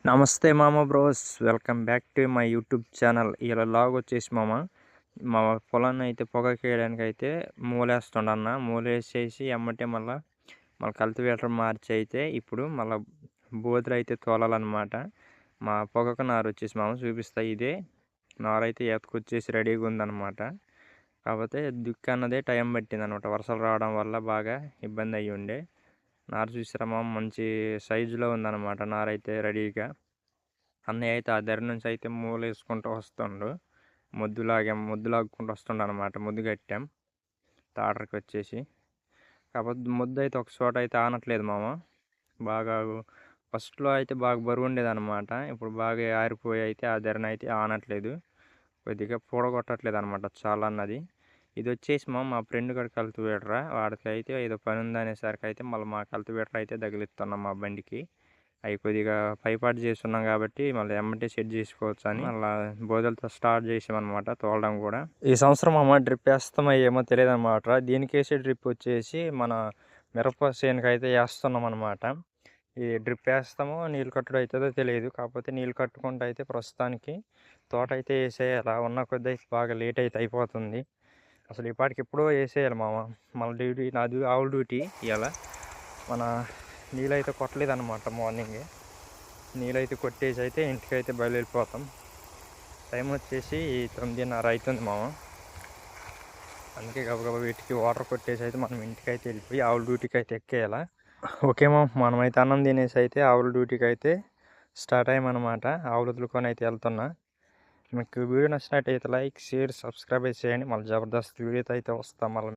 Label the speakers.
Speaker 1: నమస్తే మామ bros, welcome back to my YouTube channel. ఇలా లాగ్ వచ్చేసి మా పొలాన్ని అయితే పొగకేయడానికి అయితే మూలేస్తుండన్న. మూలేసేసి ఎమ్మటే మళ్ళీ కల్టివేటర్ మార్చి అయితే ఇప్పుడు మళ్ళీ బోధులు అయితే తోలాలన్నమాట. మా పొగకు నారు వచ్చేసి చూపిస్తా. ఇదే నారైతే ఎత్తుకొచ్చేసి రెడీగా ఉందన్నమాట. కాకపోతే దుక్కి అన్నదే టైం పట్టింది అనమాట. వర్షాలు రావడం వల్ల బాగా ఇబ్బంది అయ్యి ఉండే. నారు చూసారా మంచి సైజులో ఉందన్నమాట. నారైతే రెడీగా. అన్నయ్య అయితే ఆ దగ్గర నుంచి అయితే మూలేసుకుంటూ వస్తుండు. ముద్దు లాక్కుంటూ వస్తుండ అనమాట. ముద్దు కట్టాం తాటర్కి వచ్చేసి. కాకపోతే ముద్దు అయితే ఒక చోట అయితే ఆనట్లేదు బాగా ఫస్ట్లో అయితే బాగా బరువు ఉండేది అనమాట. ఇప్పుడు బాగా ఆరిపోయి అయితే ఆ ధరణ అయితే ఆనట్లేదు. కొద్దిగా పూడగొట్టట్లేదు అనమాట చాలా అన్నది. ఇది వచ్చేసి మా ఫ్రెండ్ కూడా కల్టివేటరా. వాడికి అయితే ఏదో పని ఉందనేసరికి అయితే మళ్ళీ మా కల్టివేటర్ అయితే తగిలిస్తున్నాం మా బండికి. అవి కొద్దిగా పైపాటు చేస్తున్నాం కాబట్టి మళ్ళీ ఎమ్మటే సెట్ చేసుకోవచ్చు అని మళ్ళీ బోధలతో స్టార్ట్ చేసామన్నమాట తోలడం కూడా. ఈ సంవత్సరం డ్రిప్ వేస్తామో ఏమో తెలియదు అనమాట. దీనికి వేసే డ్రిప్ వచ్చేసి మన మిరప చేనుకి అయితే వేస్తున్నాం అనమాట. ఈ డ్రిప్ వేస్తామో నీళ్ళు కట్టుడు అవుతుందో తెలియదు. కాకపోతే నీళ్ళు కట్టుకుంటూ అయితే ప్రస్తుతానికి తోట అయితే వేసేయాలి. ఉన్న కొద్ది అయితే బాగా లేట్ అయితే అయిపోతుంది. అసలు ఈ పాటికి ఎప్పుడో వేసేయాలి మన డ్యూటీ, నాది ఆవుల డ్యూటీ ఇవాళ. మన నీళ్ళైతే కొట్టలేదు అనమాట. మార్నింగే నీళ్ళైతే కొట్టేసి అయితే ఇంటికైతే బయలుదేరిపోతాం. టైం వచ్చేసి 9:30 అవుతుంది అందుకే గబగబా వీటికి వాటర్ కొట్టేసి అయితే మనం ఇంటికైతే వెళ్ళిపోయి ఆవుల డ్యూటీకి అయితే ఎక్కేయాలా. ఓకే మనమైతే అన్నం తినేసి అయితే ఆవుల డ్యూటీకి అయితే స్టార్ట్ అయ్యామన్నమాట. ఆవులు వదులుకొని అయితే వెళ్తున్నా. మీకు వీడియో నచ్చినట్టయితే లైక్, షేర్, సబ్స్క్రైబ్ చేయండి. మళ్ళీ జబర్దస్త్ వీడియోతో అయితే వస్తాం మళ్ళీ.